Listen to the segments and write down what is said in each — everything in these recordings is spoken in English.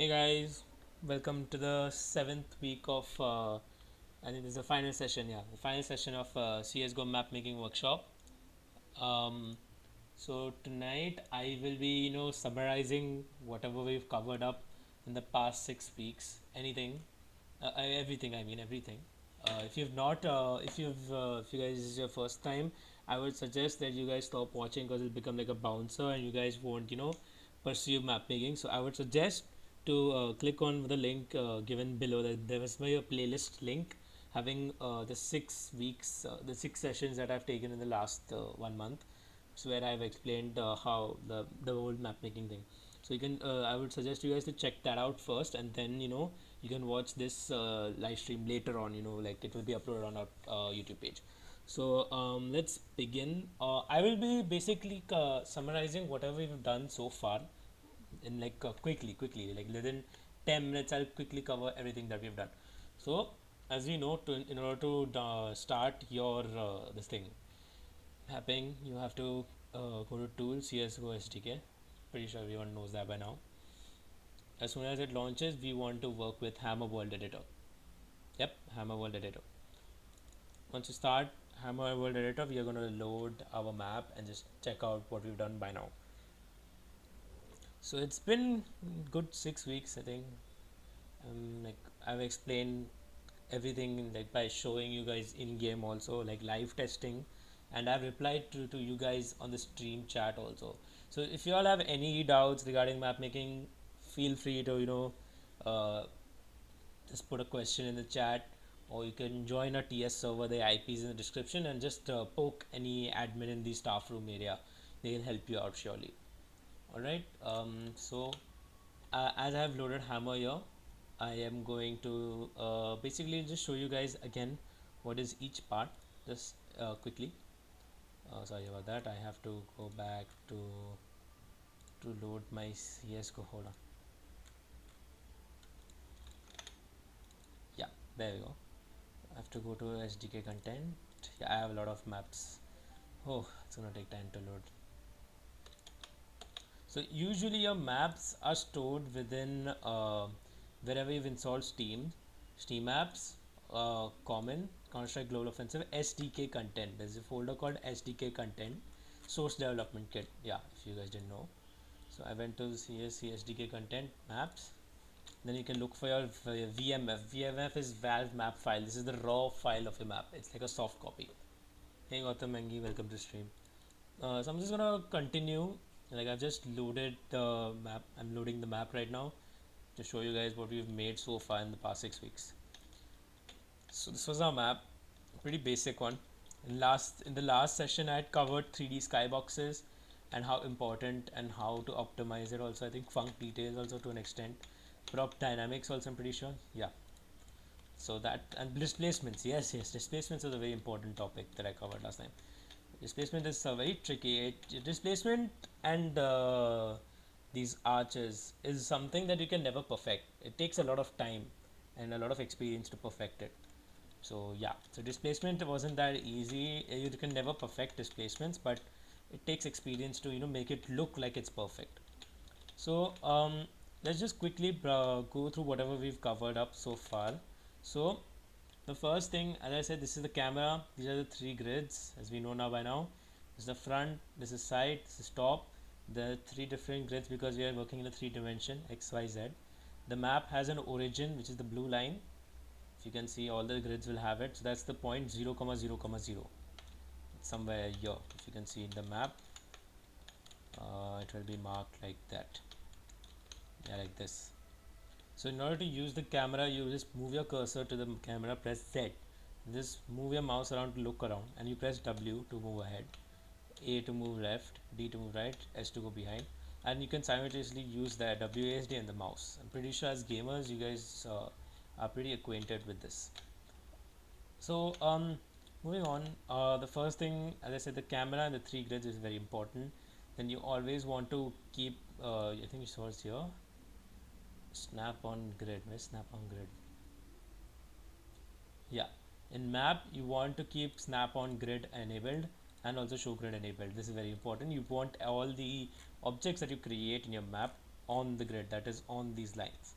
Hey guys, welcome to the seventh week of I think this is the final session. Yeah, the final session of CS:GO map making workshop. Um, so tonight I will be summarizing whatever we've covered up in the past 6 weeks. Everything. I mean everything. If you guys this is your first time, I would suggest that you guys stop watching because it'll become like a bouncer and you guys won't pursue map making. So I would suggest to click on the link given below. That there was my playlist link having the 6 weeks, the 6 sessions that I've taken in the last 1 month. So where I've explained how the whole map making thing. So you can I would suggest you guys to check that out first, and then you can watch this live stream later on. Like it will be uploaded on our YouTube page. So let's begin. I will be basically summarizing whatever we've done so far in like quickly, like within 10 minutes. I'll quickly cover everything that we've done. So as we know, in order to start your this thing mapping, you have to go to tools, CSGO SDK. Pretty sure everyone knows that by now. As soon as it launches, we want to work with Hammer World Editor. Yep, Hammer World Editor. Once you start Hammer World Editor, we are going to load our map and just check out what we've done by now. So it's been good 6 weeks, I think. Like I've explained everything like by showing you guys in game also, like live testing, and I've replied to you guys on the stream chat also. So if you all have any doubts regarding map making, feel free to uh, just put a question in the chat, or you can join a TS server. The IP is in the description, and just poke any admin in the staff room area. They'll help you out surely. All right. So as I have loaded Hammer here, I am going to basically just show you guys again what is each part, just quickly. Sorry about that. I have to go back to load my CS:GO. Hold on. Yeah, there we go. I have to go to SDK content. Yeah, I have a lot of maps. Oh, it's gonna take time to load. So usually your maps are stored within wherever you've installed Steam apps, common, Counter-Strike Global Offensive, SDK content. There's a folder called SDK content, source development kit. Yeah, if you guys didn't know. So I went to CSC SDK content maps. Then you can look for your VMF. VMF is Valve map file. This is the raw file of your map. It's like a soft copy. Hey Gautam Mengi, welcome to stream. So I'm just gonna continue. Like I've just loaded the map. I'm loading the map right now to show you guys what we've made so far in the past 6 weeks. So this was our map, pretty basic one. In the last session, I had covered 3D skyboxes and how important and how to optimize it. Also, I think funk details also to an extent. Prop dynamics also, I'm pretty sure. Yeah. So that and displacements. Yes, displacements is a very important topic that I covered last time. Displacement is very tricky. Displacement and these arches is something that you can never perfect. It takes a lot of time and a lot of experience to perfect it. So yeah, so displacement wasn't that easy. You can never perfect displacements, but it takes experience to make it look like it's perfect. So let's just quickly go through whatever we've covered up so far. So the first thing, as I said, this is the camera. These are the three grids, as we know now by now. This is the front, this is side, this is top. The three different grids because we are working in a 3 dimension X, Y, Z. The map has an origin, which is the blue line. If you can see, all the grids will have it. So that's the point 0, 0, 0. It's somewhere here. If you can see in the map, it will be marked like that. Yeah, like this. So in order to use the camera, you just move your cursor to the camera, press Z. Just move your mouse around to look around, and you press W to move ahead, A to move left, D to move right, S to go behind, and you can simultaneously use the WASD and the mouse. I'm pretty sure as gamers you guys are pretty acquainted with this. So moving on, the first thing, as I said, the camera and the three grids is very important. Then you always want to keep I think it shows here, snap on grid. Where's snap on grid? Yeah, in map you want to keep snap on grid enabled and also show grid enabled. This is very important. You want all the objects that you create in your map on the grid, that is on these lines.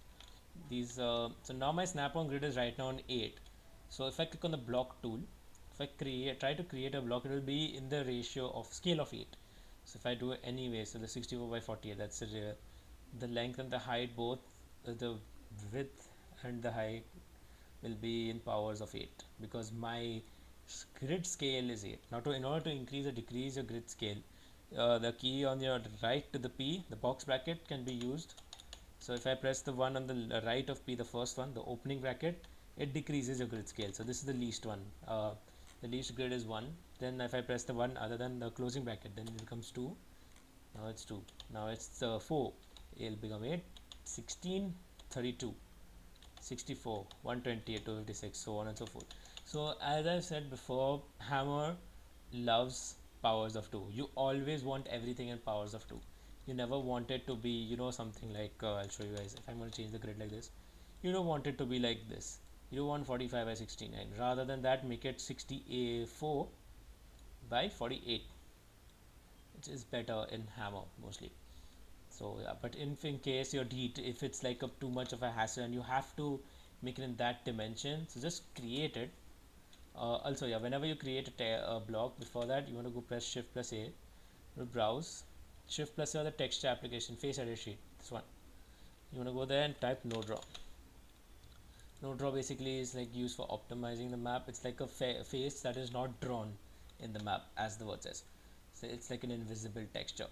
These So now my snap on grid is right now on 8. So if I click on the block tool, if I try to create a block, it will be in the ratio of scale of 8. So if I do it anyway, so the 64 by 48, that's the length and the height both, the width and the height will be in powers of 8, because my grid scale is 8. Now in order to increase or decrease your grid scale, the key on your right to the P, the box bracket, can be used. So if I press the one on the right of P, the first one, the opening bracket, it decreases your grid scale. So this is the least one. The least grid is 1. Then if I press the one other than the closing bracket, then it becomes 2. Now it's 2. Now it's 4. It'll become 8, 16, 32, 64, 128, 256, so on and so forth. So as I said before, Hammer loves powers of 2. You always want everything in powers of 2. You never want it to be, something like, I'll show you guys. If I'm going to change the grid like this, you don't want it to be like this. You don't want 45 by 69. Rather than that, make it 64 by 48, which is better in Hammer mostly. So yeah, but in case if it's like too much of a hassle and you have to make it in that dimension, so just create it. Also, yeah, whenever you create a block, before that you want to go press Shift plus A, browse, Shift plus A, the texture application, face edit sheet, this one. You want to go there and type no draw. No draw basically is like used for optimizing the map. It's like a face that is not drawn in the map, as the word says. So it's like an invisible texture.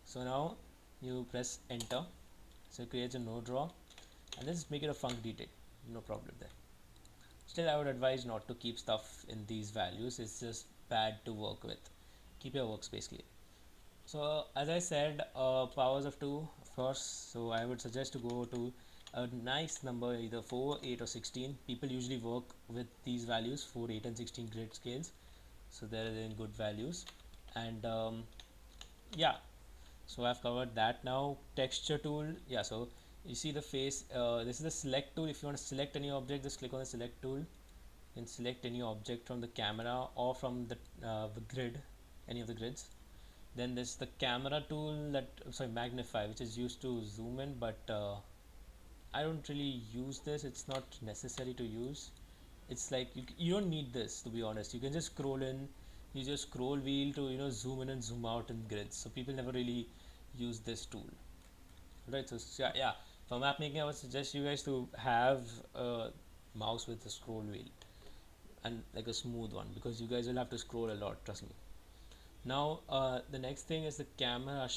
So now you press enter, so it creates a no draw, and just make it a func detail, no problem there. Still, I would advise not to keep stuff in these values. It's just bad to work with. Keep your workspace clean. So as I said, powers of 2, of course, so I would suggest to go to a nice number, either 4, 8 or 16. People usually work with these values, 4, 8 and 16 grid scales, so they're in good values. And yeah, so I've covered that. Now texture tool, yeah, so you see the face, this is the select tool. If you want to select any object, just click on the select tool and select any object from the camera or from the grid, any of the grids. Then there's the camera tool, magnify, which is used to zoom in, but I don't really use this. It's not necessary to use. It's like you don't need this, to be honest. You can just scroll in, use your scroll wheel to zoom in and zoom out in grids. So people never really use this tool, right? So yeah, for map making, I would suggest you guys to have a mouse with a scroll wheel, and like a smooth one, because you guys will have to scroll a lot, trust me. Now the next thing is the camera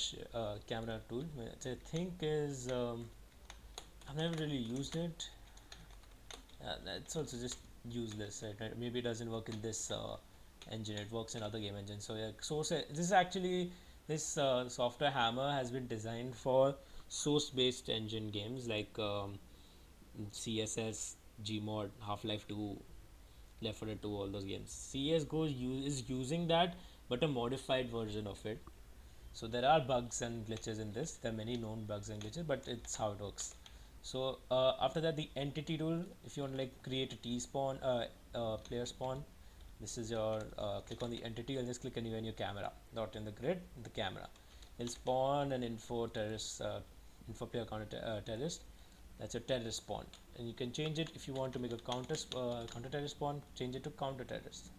tool, which I think is I've never really used it. That's also just useless, right? Maybe it doesn't work in this engine, it works in other game engines. So yeah, source, this is actually, this software Hammer has been designed for source based engine games like CSS, Gmod, Half-Life 2, Left 4 Dead 2, all those games. CSGO is using that, but a modified version of it. So there are bugs and glitches in this. There are many known bugs and glitches, but it's how it works. So after that, the entity tool. If you want to like create a T spawn, player spawn, this is your click on the entity and just click anywhere in your camera, not in the grid, the camera. It'll spawn an info terrorist, info player counter terrorist. That's a terrorist spawn, and you can change it if you want to make a counter terrorist spawn. Change it to counter terrorist.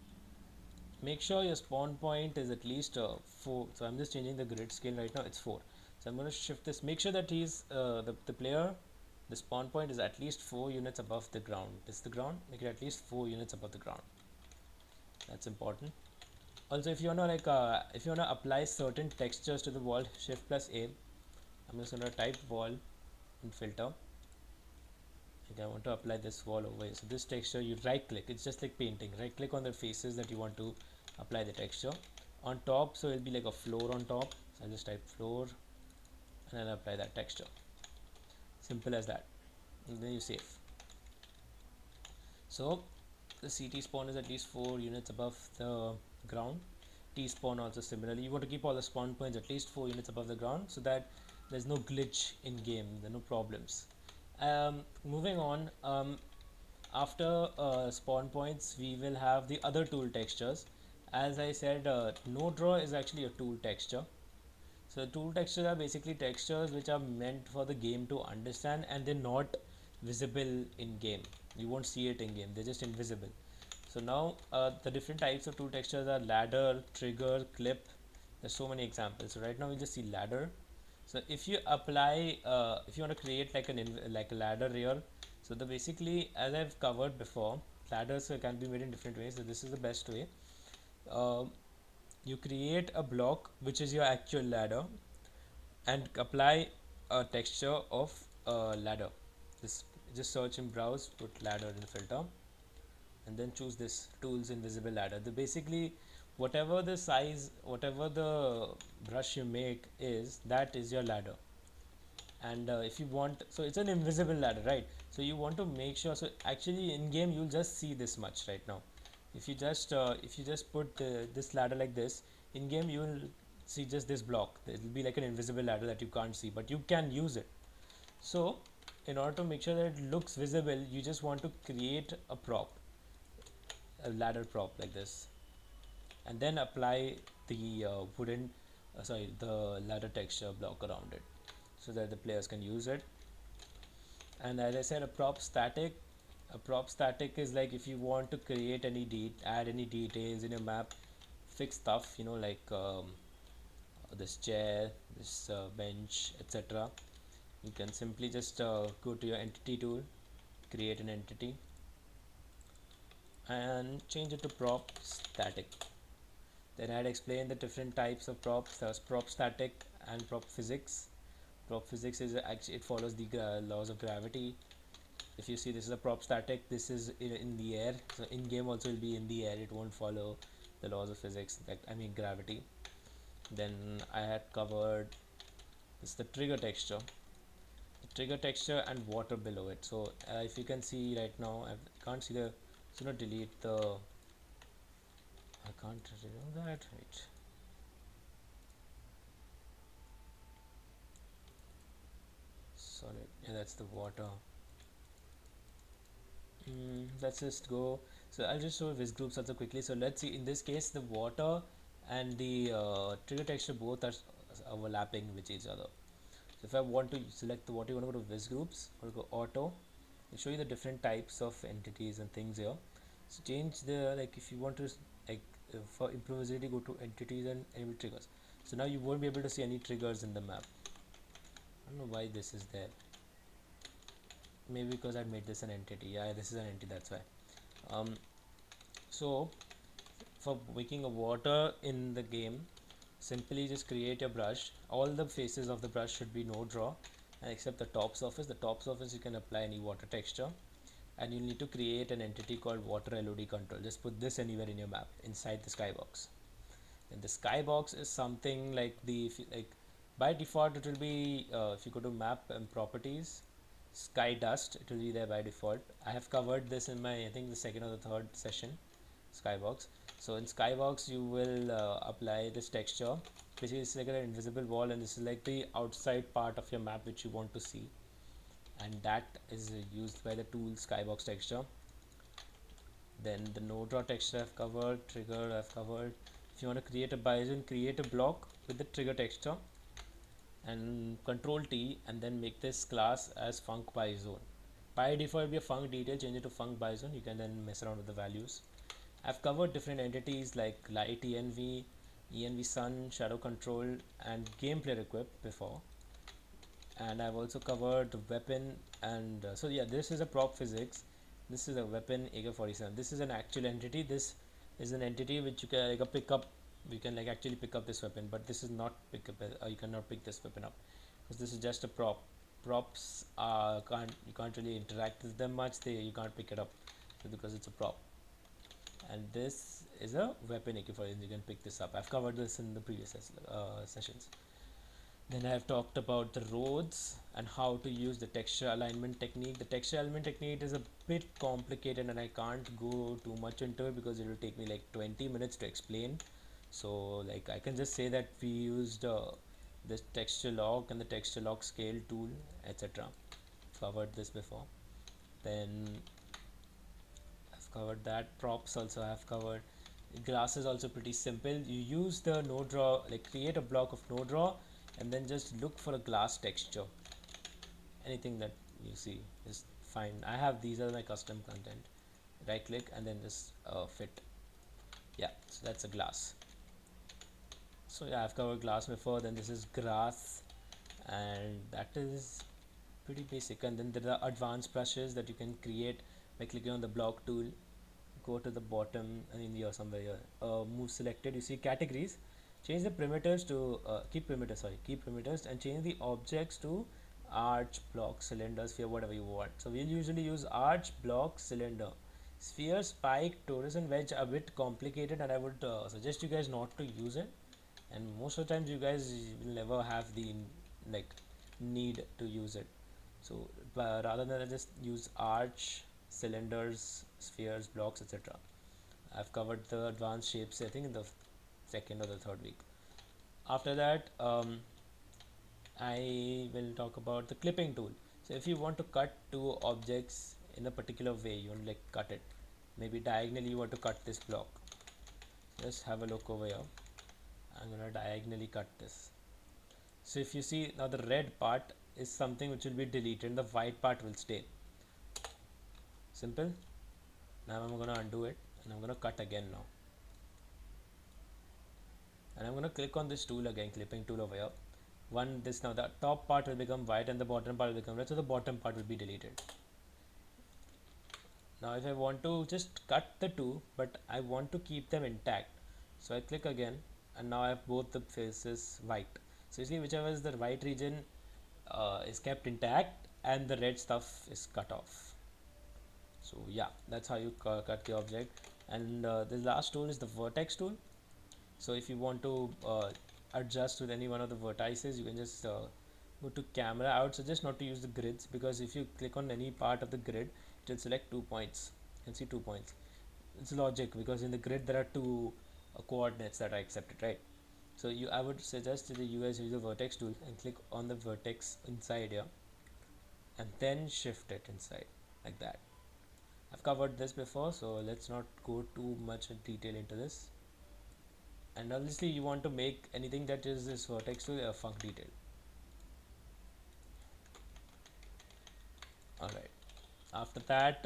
Make sure your spawn point is at least 4. So I'm just changing the grid scale right now. It's 4. So I'm going to shift this. Make sure that he's the player. The spawn point is at least 4 units above the ground. This is the ground. Make it at least 4 units above the ground. That's important. Also, if you wanna if you wanna apply certain textures to the wall, Shift plus A. I'm just gonna type wall and filter. Okay, I want to apply this wall over here. So this texture, you right click. It's just like painting. Right click on the faces that you want to apply the texture. On top, so it'll be like a floor on top. So I'll just type floor and then apply that texture. Simple as that. And then you save. So the CT spawn is at least 4 units above the ground. T spawn also similarly. You want to keep all the spawn points at least 4 units above the ground, so that there's no glitch in game, there are no problems. Moving on, after spawn points, we will have the other tool textures. As I said, no draw is actually a tool texture. So tool textures are basically textures which are meant for the game to understand, and they're not visible in game. You won't see it in game, they're just invisible. So now the different types of tool textures are ladder, trigger, clip. There's so many examples. So right now we'll just see ladder. So if you apply, if you want to create like like a ladder here, so the basically, as I've covered before, ladders can be made in different ways. So this is the best way. Um you create a block which is your actual ladder, and apply a texture of a ladder. Just search and browse, put ladder in the filter, and then choose this tools invisible ladder. The basically, whatever the size, whatever the brush you make is, that is your ladder. And if you want, so it's an invisible ladder, right? So you want to make sure, so actually in game you'll just see this much right now. If you just put this ladder like this, in game you will see just this block. It will be like an invisible ladder that you can't see, but you can use it. So in order to make sure that it looks visible, you just want to create a prop, a ladder prop like this, and then apply the the ladder texture block around it, so that the players can use it. And as I said, a prop static is like if you want to create add any details in your map, fix stuff, like this chair, this bench, etc. You can simply just go to your entity tool, create an entity, and change it to prop static. Then I'd explain the different types of props. There's prop static and prop physics. Prop physics is actually, it follows the laws of gravity. If you see, this is a prop static, this is in the air, so in game also will be in the air, it won't follow the laws of physics, like I mean gravity. Then I had covered this, the trigger texture and water below it. So if you can see right now, I can't see the, so not delete the, I can't remove that, right? Solid, yeah, that's the water. Let's just go. So I'll just show whiz groups also quickly. So let's see, in this case the water and the trigger texture both are overlapping with each other. So if I want to select the water, you want to go to whiz groups or go auto. I'll show you the different types of entities and things here. So change the, like if you want to, like for improvisability, go to entities and enable triggers. So now you won't be able to see any triggers in the map. I don't know why this is there. Maybe because I made this an entity. Yeah, this is an entity, that's why. So for making a water in the game, simply just create a brush. All the faces of the brush should be no draw, and except the top surface. The top surface you can apply any water texture, and you need to create an entity called water LOD control. Just put this anywhere in your map inside the skybox. And the skybox is something like like by default it will be if you go to map and properties, sky dust, it will be there by default. I have covered this in my, I think, the second or the third session, skybox. So in skybox you will apply this texture, which is like an invisible wall, and this is like the outside part of your map which you want to see, and that is used by the tool skybox texture. Then the no draw texture I've covered, trigger I've covered. If you want to create a bison, create a block with the trigger texture and control T, and then make this class as func bison. By default be a func detail, change it to func bison. You can then mess around with the values. I've covered different entities like light env sun, shadow control, and gameplay equip before. And I've also covered weapon, and so yeah, this is a prop physics. This is a weapon AK-47. This is an actual entity. This is an entity which you can like pick up. You can like actually pick up this weapon, but this is not pick up. You cannot pick this weapon up because this is just a prop. Props you can't really interact with them much. You can't pick it up because it's a prop. And this is a weapon AK-47. You can pick this up. I've covered this in the previous sessions. Then I have talked about the roads and how to use the texture alignment technique. The texture alignment technique is a bit complicated and I can't go too much into it because it will take me like 20 minutes to explain. So like I can just say that we used this texture lock and the texture lock scale tool, etc. Covered this before. Then I've covered that. Props also I have covered. Glass is also pretty simple. You use the no draw, like create a block of no draw, and then just look for a glass texture. Anything that you see is fine. I have, these are my custom content. Right click and then just fit. Yeah, so that's a glass. So yeah, I've covered glass before. Then this is grass, and that is pretty basic. And then there are advanced brushes that you can create by clicking on the block tool. Go to the bottom and in here somewhere here, move selected, you see categories, change the perimeters to keep perimeters, and change the objects to arch, block, cylinder, sphere, whatever you want. So we'll usually use arch, block, cylinder. Sphere, spike, torus and wedge are a bit complicated, and I would suggest you guys not to use it, and most of the times you guys will never have the like need to use it. So rather than just use arch, cylinders, spheres, blocks, etc. I've covered the advanced shapes I think in the second or the third week. After that, I will talk about the clipping tool. So if you want to cut two objects in a particular way, you want to like cut it, maybe diagonally you want to cut this block. Just have a look over here. I'm gonna diagonally cut this. So if you see now, the red part is something which will be deleted and the white part will stay. Simple. Now I'm gonna undo it and I'm gonna cut again now. And I'm gonna click on this tool again, clipping tool over here. This now the top part will become white and the bottom part will become red, so the bottom part will be deleted. Now if I want to just cut the two, but I want to keep them intact, so I click again and now I have both the faces white. So you see, whichever is the white region is kept intact and the red stuff is cut off. So yeah, that's how you cut the object. And the last tool is the vertex tool. So if you want to adjust with any one of the vertices, you can just go to camera. I would suggest not to use the grids, because if you click on any part of the grid, it will select 2 points. You can see 2 points. It's logic, because in the grid there are two coordinates that are accepted, right? So I would suggest that you guys use the vertex tool and click on the vertex inside here and then shift it inside like that. I've covered this before, so let's not go too much in detail into this. And obviously you want to make anything that is this vertex to a func detail. Alright, after that,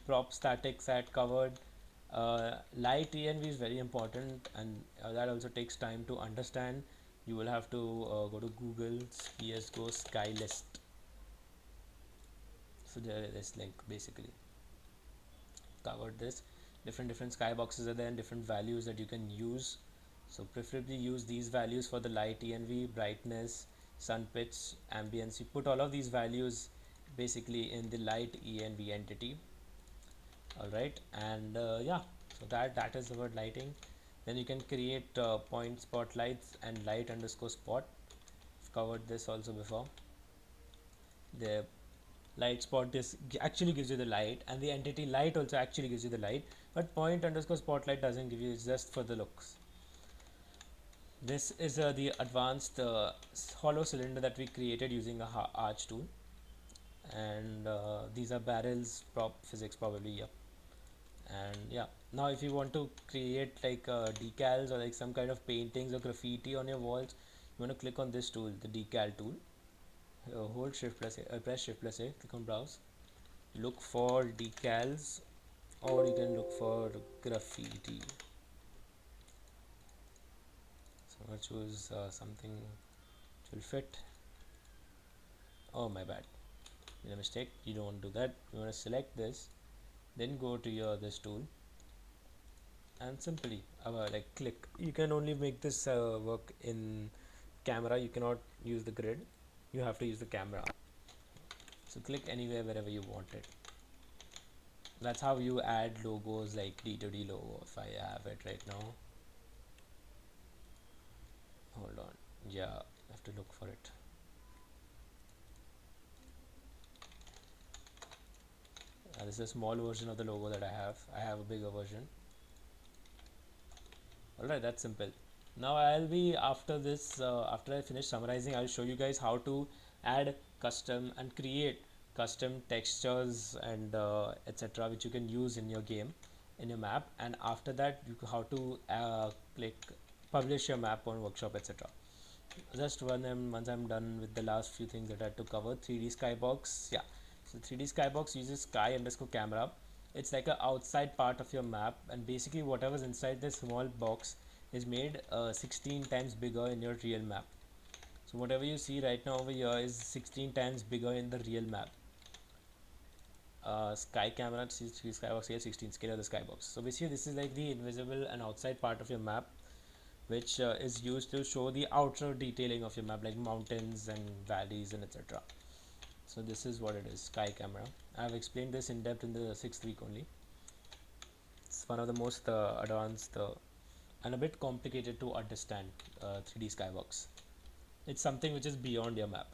prop statics I had covered. Light env is very important, and that also takes time to understand. You will have to go to Google CSGO skylist. So there is this link. Basically covered this. Different skyboxes are there and different values that you can use. So preferably use these values for the light env, brightness, sun pitch, ambience. You put all of these values basically in the light env entity. Alright, and yeah, so that is about lighting. Then you can create point spotlights and light underscore spot. I've covered this also before. The light spot actually gives you the light, and the entity light also actually gives you the light, but point underscore spotlight doesn't give you, it's just for the looks. This is the advanced hollow cylinder that we created using a arch tool, and these are barrels, prop physics probably, yeah. And yeah, now if you want to create like decals or like some kind of paintings or graffiti on your walls, you want to click on this tool, the decal tool. Hold shift plus A, press shift plus A, click on browse, look for decals, or you can look for graffiti. So I'm going to choose something which will fit. Oh, my bad, made a mistake. You don't want to do that. You want to select this, then go to your this tool and simply like click. You can only make this work in camera, you cannot use the grid, you have to use the camera. So click anywhere wherever you want it. That's how you add logos like D2D logo. If I have it right now, hold on, yeah, I have to look for it. This is a small version of the logo that I have a bigger version. Alright, that's simple. Now I'll be, after this after I finish summarizing, I'll show you guys how to add custom and create custom textures and etc, which you can use in your game, in your map. And after that, how to click publish your map on workshop, etc. just once I'm done with the last few things that I had to cover. 3D skybox, yeah. So 3D skybox uses sky underscore camera. It's like a outside part of your map, and basically whatever's inside this small box is made 16 times bigger in your real map. So whatever you see right now over here is 16 times bigger in the real map. Sky camera, 3D skybox here, 16 scale of the skybox. So basically this is like the invisible and outside part of your map, which is used to show the outer detailing of your map, like mountains and valleys and etc. So this is what it is, sky camera. I have explained this in depth in the 6th week only. It's one of the most advanced and a bit complicated to understand 3D skybox. It's something which is beyond your map.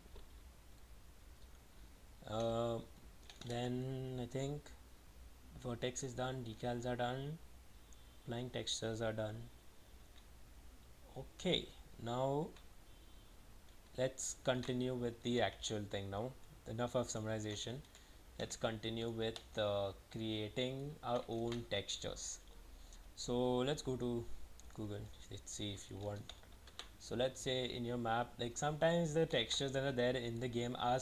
Uh, then I think vertex is done, decals are done, applying textures are done. Okay, now let's continue with the actual thing now. Enough of summarization. Let's continue with creating our own textures. So let's go to Google. Let's see if you want. So let's say in your map, like sometimes the textures that are there in the game are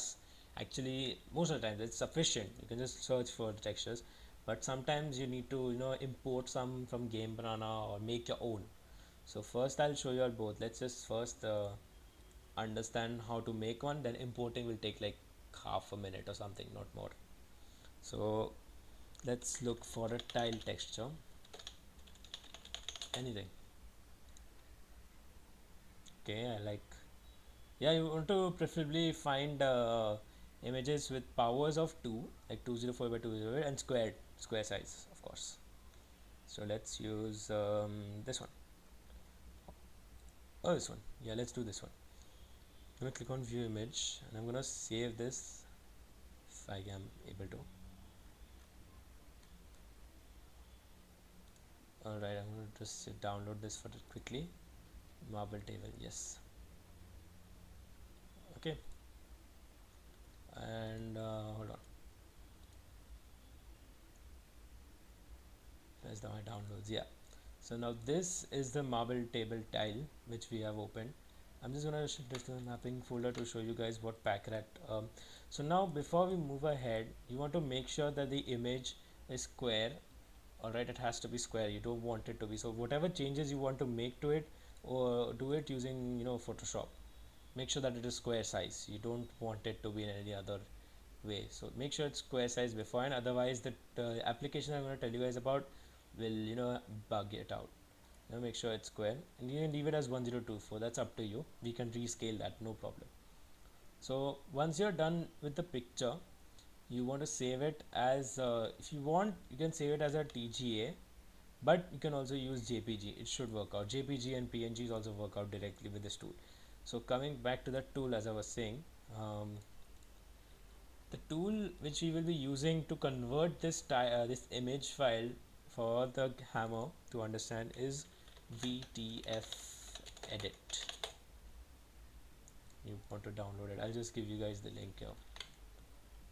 actually, most of the times it's sufficient. You can just search for the textures, but sometimes you need to import some from Game Banana or make your own. So first I'll show you all both. Let's just first understand how to make one, then importing will take like half a minute or something, not more. So let's look for a tile texture, anything. Okay, I like, yeah, you want to preferably find images with powers of 2, like 204 by 208, and square size, of course. So let's use this one. Oh, this one. Yeah, let's do this one. I'm gonna click on view image and I'm gonna save this if I am able to. Alright, I'm gonna just download this for it quickly. Marble table, yes. Okay, and hold on. Where's my downloads? Yeah. So now this is the marble table tile which we have opened. I'm just gonna shift this to the mapping folder to show you guys what packrat. So now before we move ahead, you want to make sure that the image is square. Alright, it has to be square. You don't want it to be. So whatever changes you want to make to it, or do it using Photoshop. Make sure that it is square size. You don't want it to be in any other way. So make sure it's square size before, and otherwise the application I'm going to tell you guys about will bug it out. Make sure it's square, and you can leave it as 1024. That's up to you. We can rescale that, no problem. So once you're done with the picture, you want to save it as if you want, you can save it as a TGA, but you can also use JPG. It should work out. JPG and PNGs also work out directly with this tool. So coming back to the tool, as I was saying, the tool which we will be using to convert this image file for the hammer to understand is VTF edit. You want to download it, I'll just give you guys the link here.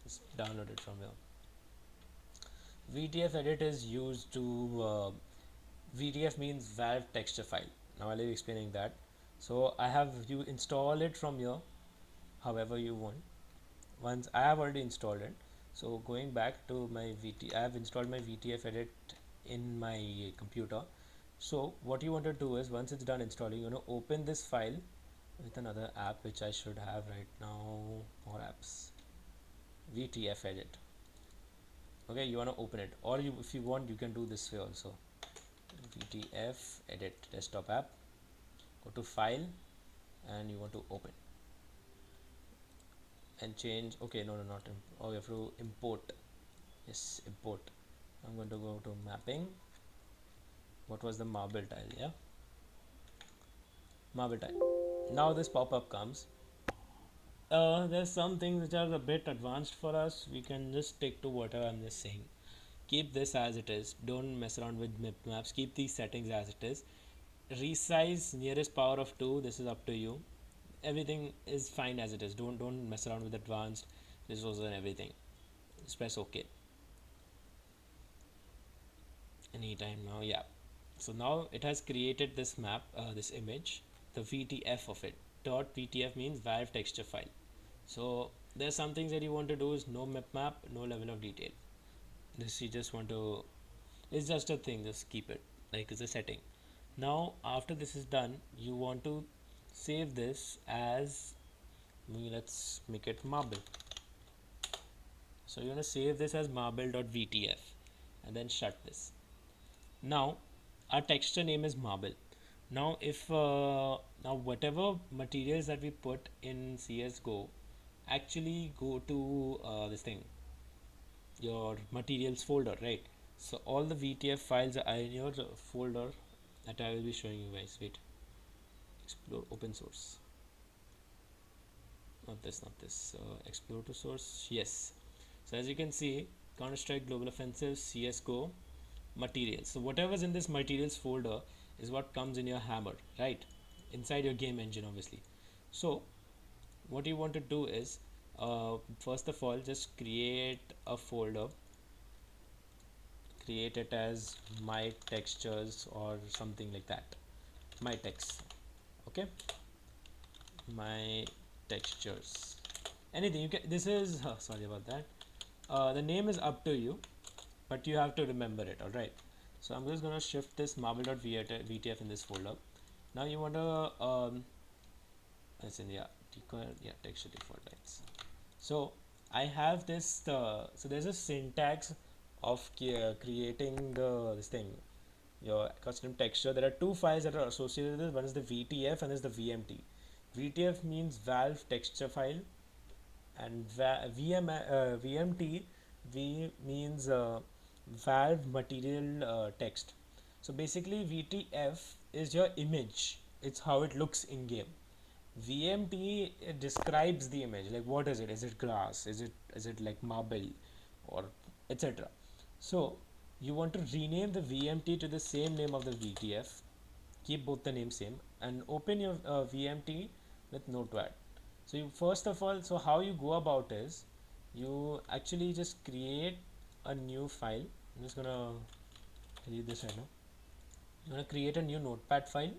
Just download it from here. VTF edit is used to VTF means valve texture file. Now I'll be explaining that. So I have you install it from here however you want. Once I have already installed it, so going back to my I have installed my VTF edit in my computer. So what you want to do is, once it's done installing, you want to open this file with another app which I should have right now. More apps. VTF edit. Okay, you want to open it, or if you want, you can do this way also. VTF edit desktop app. Go to file, and you want to open and change. Okay, no, not oh, you have to import. Yes, import. I'm going to go to mapping. What was the marble tile? Yeah, marble tile. Now this pop-up comes. There's some things which are a bit advanced for us. We can just stick to whatever I'm just saying. Keep this as it is. Don't mess around with maps. Keep these settings as it is. Resize nearest power of 2. This is up to you. Everything is fine as it is. Don't mess around with advanced resources and everything. Just press OK. Anytime now, yeah. So now it has created this map, this image. the VTF of it. Dot VTF means valve texture file. So there's some things that you want to do is no map, no level of detail. This you just want to, it's just a thing, just keep it like it's a setting. Now after this is done, you want to save this as, let's make it marble. So you're gonna save this as marble.vtf and then shut this. Now our texture name is marble. Now if now whatever materials that we put in CSGO actually go to this thing, your materials folder, right? So all the VTF files are in your folder that I will be showing you guys. Wait, explore open source. Not this. Explore to source. Yes. So as you can see, Counter-Strike Global Offensive, CSGO, materials. So whatever's in this materials folder is what comes in your hammer, right? Inside your game engine, obviously. So what you want to do is, first of all, just create a folder. Create it as my textures or something like that. My text. Okay. My textures. Anything you can. This is sorry about that. The name is up to you, but you have to remember it. All right. So I'm just gonna shift this marble.vtf in this folder. Now you want to as in texture default lines. So I have this. So there's a syntax of creating this thing, your custom texture. There are two files that are associated with this. One is the VTF and is the VMT. VTF means valve texture file, and VMT means valve material text. So basically VTF is your image, it's how it looks in game. VMT, it describes the image, like what is it glass, is it like marble, or etc. So you want to rename the VMT to the same name of the VTF, keep both the names same, and open your VMT with Notepad. So you first of all, so how you go about is, you actually just create a new file. I'm just gonna read this right now. You're gonna create a new Notepad file,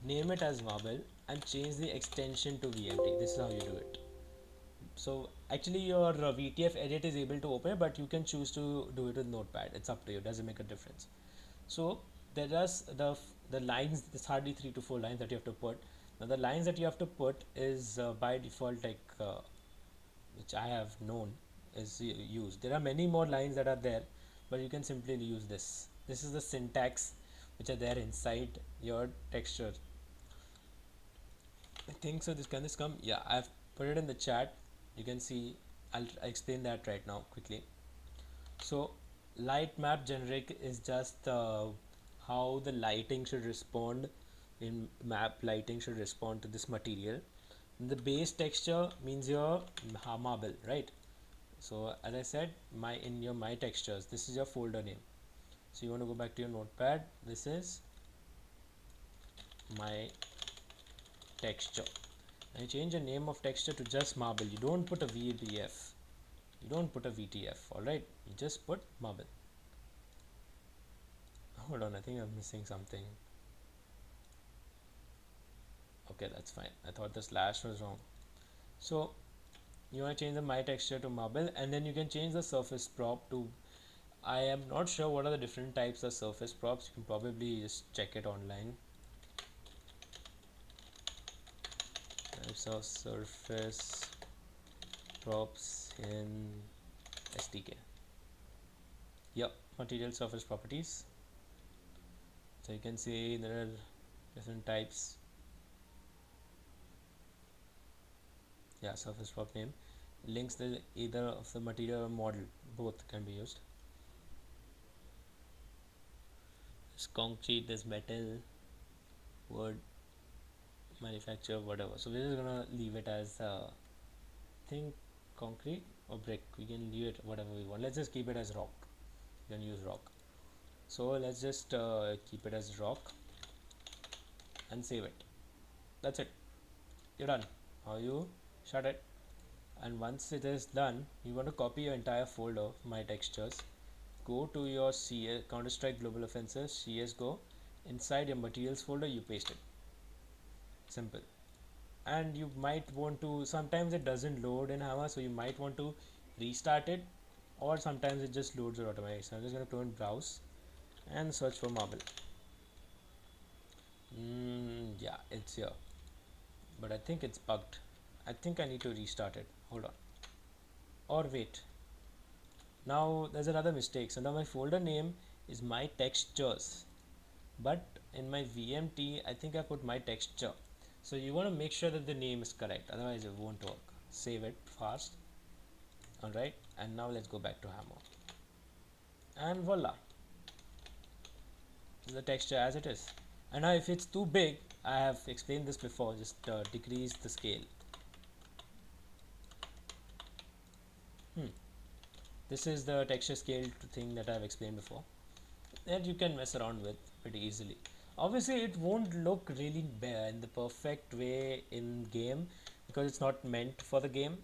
name it as marble, and change the extension to VMT. This is how you do it. So actually your VTF edit is able to open it, but you can choose to do it with Notepad. It's up to you, it doesn't make a difference. So there are the lines, there's hardly 3 to 4 lines that you have to put. Now the lines that you have to put is by default, like which I have known is used. There are many more lines that are there, but you can simply use this. This is the syntax which are there inside your texture. I think so. Can this come? Yeah, I've put it in the chat. You can see. I'll explain that right now quickly. So light map generic is just how the lighting should respond in map. Lighting should respond to this material. And the base texture means your marble, right? So as I said, in your my textures, this is your folder name. So you want to go back to your Notepad. This is my texture, and you change the name of texture to just marble. You don't put a VTF, you don't put a VTF, alright? You just put marble. Hold on, I think I'm missing something. Okay, that's fine. I thought the slash was wrong. So you want to change the my texture to marble, and then you can change the surface prop to, I am not sure what are the different types of surface props. You can probably just check it online. Types of surface props in SDK. Yep, material surface properties. So you can see there are different types. Yeah, surface prop name links the either of the material or model, both can be used. There's concrete, there's metal, wood, manufacture, whatever. So we're just gonna leave it as think concrete or brick. We can leave it whatever we want. Let's just keep it as rock. You can use rock. So let's just keep it as rock and save it. That's it. You're done. Now you shut it, and once it is done, you want to copy your entire folder, my textures. Go to your Counter-Strike Global Offensive CSGO. Inside your materials folder, you paste it. Simple. And you might want to, sometimes it doesn't load in Hammer, so you might want to restart it, or sometimes it just loads it automatically. So I'm just going to click browse and search for marble. Yeah, it's here, but I think it's bugged. I think I need to restart it. Hold on. Or wait. Now there's another mistake. So now my folder name is my textures, but in my VMT I think I put my texture. So you want to make sure that the name is correct, otherwise it won't work. Save it fast. Alright, and now let's go back to Hammer. And voila, the texture as it is. And now if it's too big, I have explained this before, just decrease the scale. This is the texture scale thing that I've explained before, that you can mess around with pretty easily. Obviously it won't look really in the perfect way in game, because it's not meant for the game,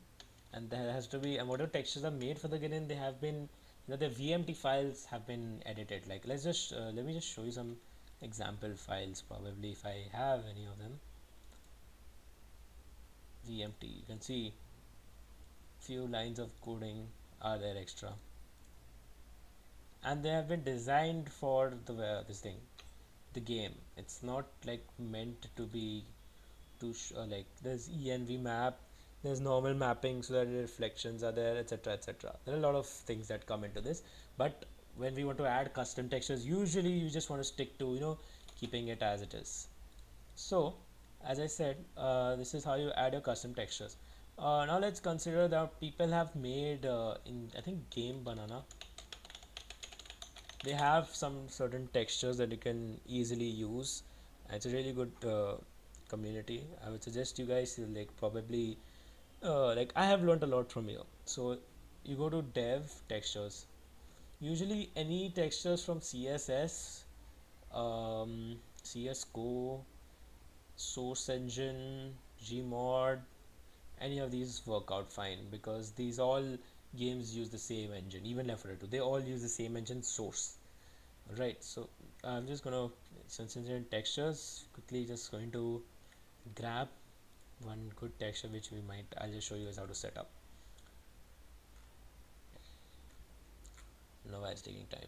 and there has to be, and whatever textures are made for the game, they have been, the VMT files have been edited. Like let me just show you some example files, probably, if I have any of them. VMT, you can see few lines of coding are there extra, and they have been designed for this thing, the game. It's not like meant to be to like, there's env map, there's normal mapping, so that the reflections are there, etc, etc. There are a lot of things that come into this, but when we want to add custom textures, usually you just want to stick to, keeping it as it is. So as I said, this is how you add your custom textures. Now let's consider that people have made in, I think, Game Banana, they have some certain textures that you can easily use. It's a really good community. I would suggest you guys, like, probably like, I have learned a lot from here. So you go to dev textures, usually any textures from CSS, CSGO, source engine, gmod, any of these work out fine, because these all games use the same engine. Even Left 4 Dead 2, they all use the same engine, source. Right, so I'm just gonna, since it's in textures, quickly just going to grab one good texture which we might, I'll just show you guys how to set up. Now it's taking time.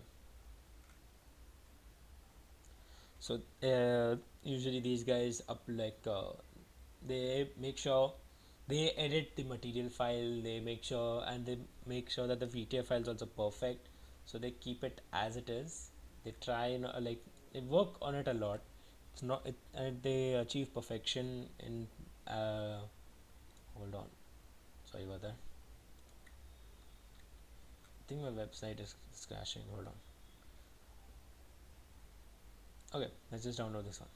So usually these guys up, like, they make sure they edit the material file, they make sure, and they make sure that the VTF file is also perfect, so they keep it as it is. They try and like, they work on it a lot. It's not it, and they achieve perfection in hold on, sorry about that. I think my website is crashing. Hold on. Okay, let's just download this one.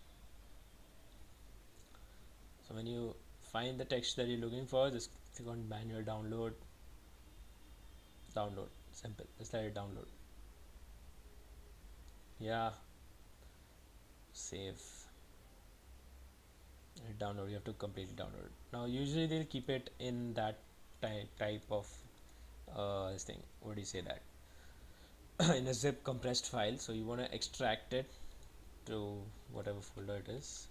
So when you find the text that you're looking for, just click on manual download. Download, simple, just let it download. Yeah, save it, download. You have to completely download. Now usually they'll keep it in that type of this thing, what do you say, that in a zip compressed file. So you want to extract it to whatever folder it is.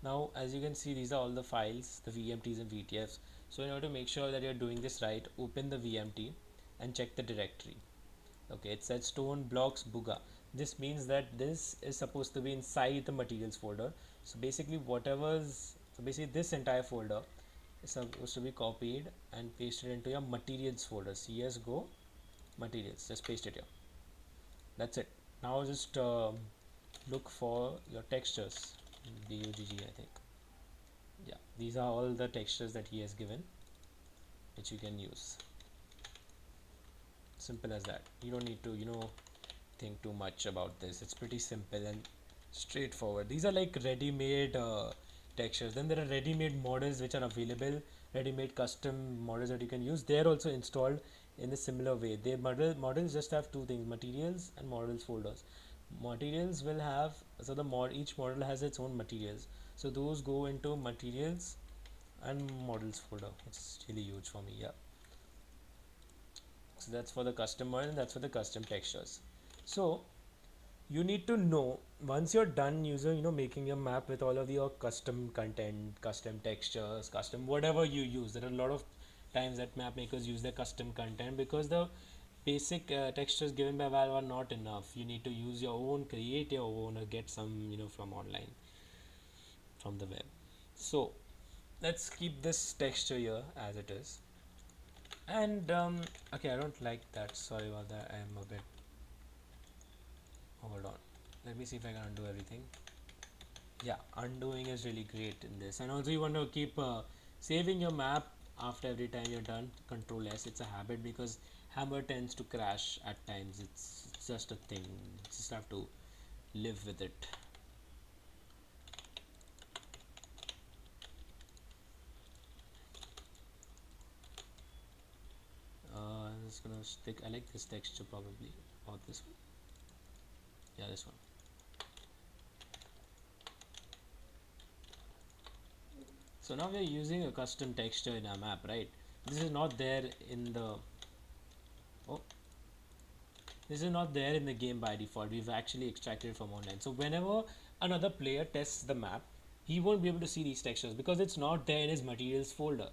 Now as you can see, these are all the files, the VMTs and VTFs. So in order to make sure that you're doing this right, open the VMT and check the directory. Okay, it said stone blocks buga. This means that this is supposed to be inside the materials folder. So basically this entire folder is supposed to be copied and pasted into your materials folder. CSGO materials, just paste it here. That's it. Now just look for your textures. BUGG, I think. Yeah, these are all the textures that he has given, which you can use. Simple as that. You don't need to, think too much about this. It's pretty simple and straightforward. These are like ready-made textures. Then there are ready-made models which are available, ready-made custom models that you can use. They are also installed in a similar way. They models just have two things: materials and models folders. Materials will have, so each model has its own materials. So those go into materials and models folder. It's really huge for me. Yeah. So that's for the custom model, and that's for the custom textures. So you need to know once you're done making your map with all of your custom content, custom textures, custom whatever you use, there are a lot of times that map makers use their custom content because the basic textures given by Valve are not enough. You need to use your own, create your own, or get some from online, from the web. So let's keep this texture here as it is. And okay, I don't like that, sorry about that. I am a bit, hold on, let me see if I can undo everything. Yeah, undoing is really great in this. And also you want to keep saving your map after every time you're done. Control S, it's a habit because Hammer tends to crash at times. It's just a thing, you just have to live with it. I'm just gonna stick, I like this texture probably, or this one. Yeah, this one. So now we are using a custom texture in our map, right? This is not there in the, oh, this is not there in the game by default. We've actually extracted it from online. So whenever another player tests the map, he won't be able to see these textures because it's not there in his materials folder.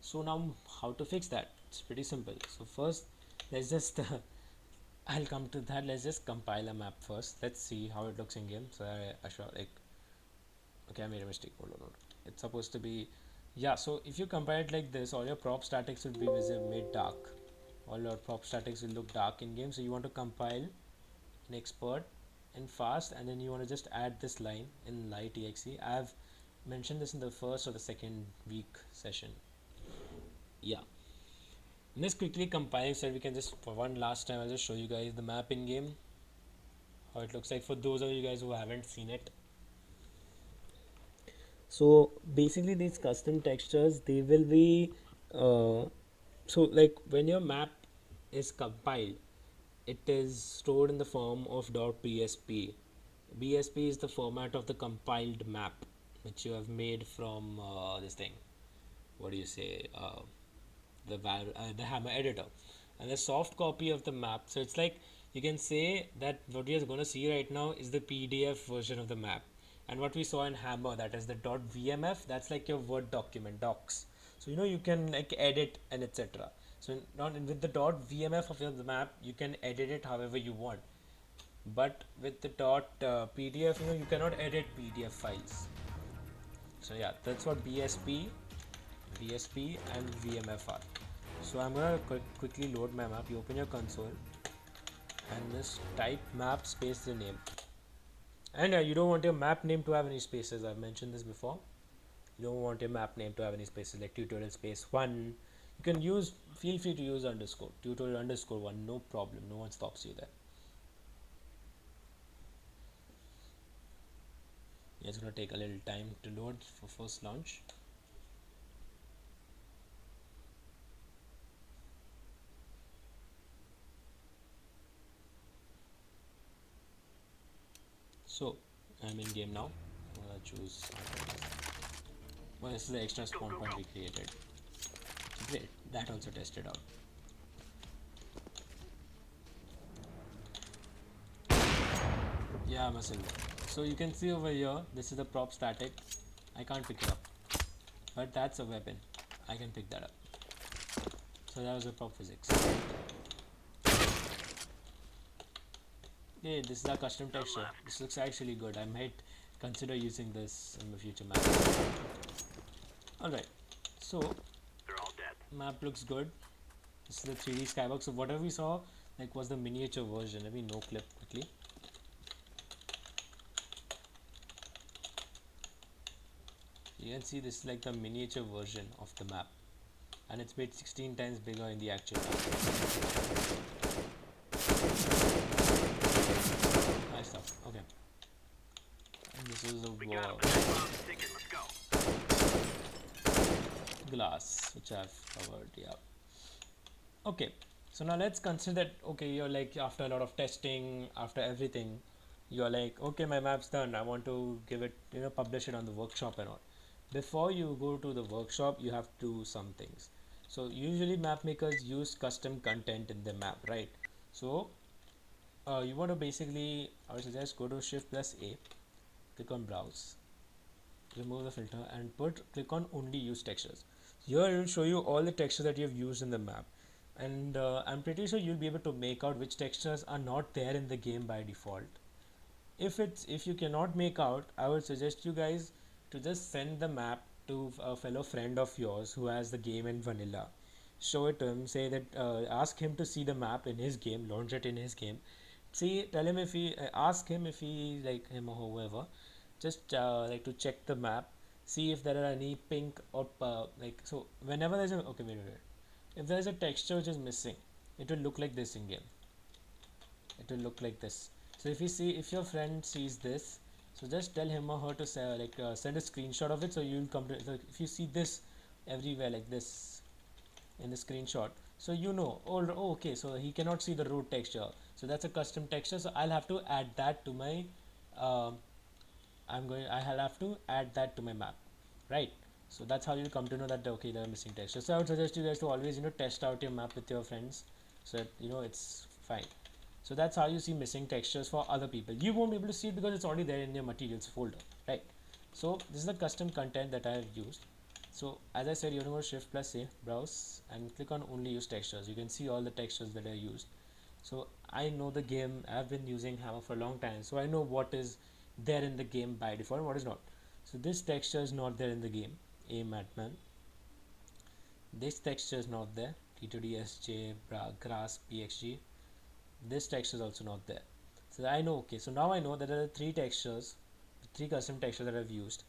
So now how to fix that? It's pretty simple. So first, let's just I'll come to that. Let's just compile a map first. Let's see how it looks in game. So I show like, okay, I made a mistake. Hold on. It's supposed to be, yeah. So if you compare it like this, all your prop statics will be visible, made dark. All your prop statics will look dark in game. So you want to compile in expert and fast, and then you want to just add this line in light exe. I've mentioned this in the first or the second week session. Yeah, and this quickly compiling so we can just, for one last time, I'll just show you guys the map in game, how it looks like for those of you guys who haven't seen it. So basically these custom textures, they will be so like when your map is compiled, it is stored in the form of .bsp. BSP is the format of the compiled map which you have made from this thing, what do you say, the Hammer editor, and the soft copy of the map. So it's like you can say that what you're going to see right now is the PDF version of the map, and what we saw in Hammer, that is the .vmf, that's like your Word document, docs. So you can like edit and etc. So not with the .vmf of the map, you can edit it however you want, but with the .pdf, you cannot edit PDF files. So yeah, that's what BSP and VMF are. So I'm gonna quickly load my map. You open your console and just type map space the name. And you don't want your map name to have any spaces. I've mentioned this before. You don't want your map name to have any spaces like tutorial space 1. You can use, feel free to use underscore, tutorial underscore 1, no problem. No one stops you there. It's gonna take a little time to load for first launch. So I'm in game now. I'm gonna choose. Well, this is the extra spawn point we created. Great, that also tested out. Yeah, muscle. So you can see over here, this is the prop static. I can't pick it up, but that's a weapon. I can pick that up. So that was the prop physics. Hey, this is a custom texture. This looks actually good. I might consider using this in the future map. Alright, so map looks good. This is the 3D skybox. So whatever we saw like was the miniature version. Let me no clip quickly. You can see this is like the miniature version of the map, and it's made 16 times bigger in the actual map. Nice stuff. Okay. And this is a wall. Glass, which I've covered. Yeah. Okay. So now let's consider that, okay, you're like, after a lot of testing, after everything, you're like, okay, my map's done. I want to give it, publish it on the workshop and all. Before you go to the workshop, you have to do some things. So usually map makers use custom content in the map, right? So you want to basically, I would suggest go to Shift plus A, click on Browse, remove the filter, and click on Only Use Textures. Here it will show you all the textures that you have used in the map, and I'm pretty sure you'll be able to make out which textures are not there in the game by default. If you cannot make out, I would suggest you guys to just send the map to a fellow friend of yours who has the game in vanilla. Show it to him, say that, ask him to see the map in his game, launch it in his game. See, tell him if he ask him if he, like him or whoever, just like to check the map, see if there are any pink or like, so whenever there's a, okay, wait, if there's a texture which is missing, it will look like this in game. It will look like this. So if your friend sees this, so just tell him or her to say, send a screenshot of it, so you'll come to, so if you see this everywhere like this in the screenshot, so you know, oh okay, so he cannot see the root texture, so that's a custom texture, so I'll have to add that to my um, I'll have to add that to my map, right? So that's how you'll come to know that, okay, there are missing textures. So I would suggest you guys to always, test out your map with your friends, so that it's fine. So that's how you see missing textures for other people. You won't be able to see it because it's already there in your materials folder, right? So this is the custom content that I have used. So as I said, you're going to go Shift plus A, browse, and click on Only Use Textures. You can see all the textures that I used. So I know the game. I've been using Hammer for a long time, so I know what is there in the game by default and what is not. So this texture is not there in the game. A Madman. This texture is not there. T2DSJ grass PXG. This texture is also not there. So I know, okay, so now I know that there are three custom textures that I've used,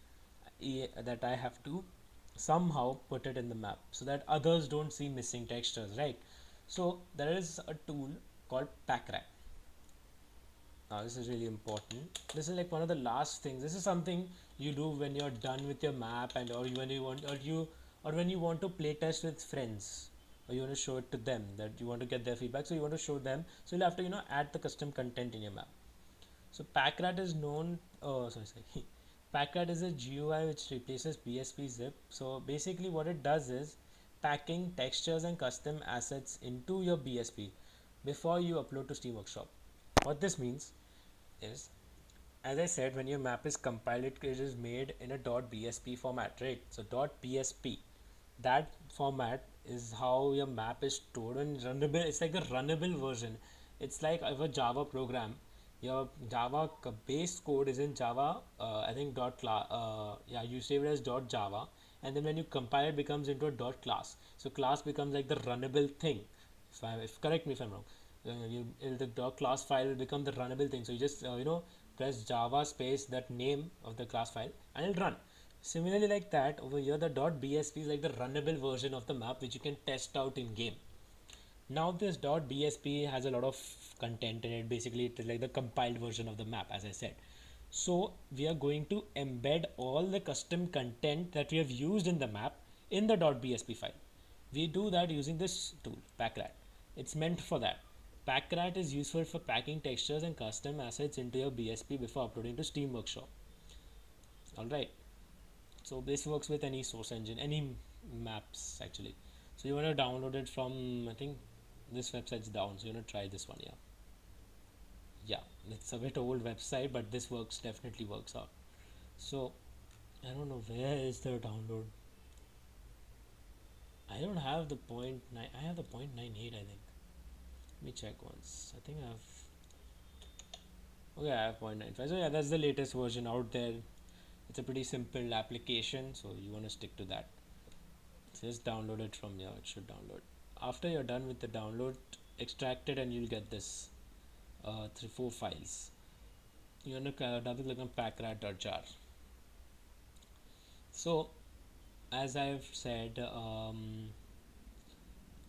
that I have to somehow put it in the map so that others don't see missing textures, right? So there is a tool called Packrat. Now this is really important. This is like one of the last things. This is something you do when you're done with your map, and or when you want, or when you want to play test with friends, or you want to show it to them, that you want to get their feedback, so you want to show them, so you'll have to add the custom content in your map. So Packrat is known, oh sorry Packrat is a GUI which replaces BSP zip. So basically what it does is packing textures and custom assets into your BSP before you upload to Steam Workshop. What this means is, as I said, when your map is compiled, it is made in a .bsp format, right? So .bsp, that format is how your map is stored and runnable. It's like a runnable version. It's like if a Java program, your Java base code is in Java, I think yeah, you save it as .java, and then when you compile it becomes into a .class. So class becomes like the runnable thing. If correct me if I'm wrong. The class file will become the runnable thing. So you just press Java space that name of the class file and it'll run. Similarly, like that, over here the .bsp is like the runnable version of the map which you can test out in game. Now this .bsp has a lot of content in it. Basically it is like the compiled version of the map, as I said. So we are going to embed all the custom content that we have used in the map in the .bsp file. We do that using this tool, Packrat. It's meant for that. Packrat is useful for packing textures and custom assets into your BSP before uploading to Steam Workshop. Alright, so this works with any source engine, any maps actually. So you want to download it from, I think this website's down, so you want to try this one. Yeah, it's a bit old website, but this definitely works out. So I don't know, where is the download? I don't have the .9, I have the .98, I think. Let me check once. I think I have, okay, I have .95. So yeah, that's the latest version out there. It's a pretty simple application, so you want to stick to that. Just download it from here. It should download. After you're done with the download, extract it and you'll get this 3-4 files. You want to double click on packrat.jar. So as I've said, I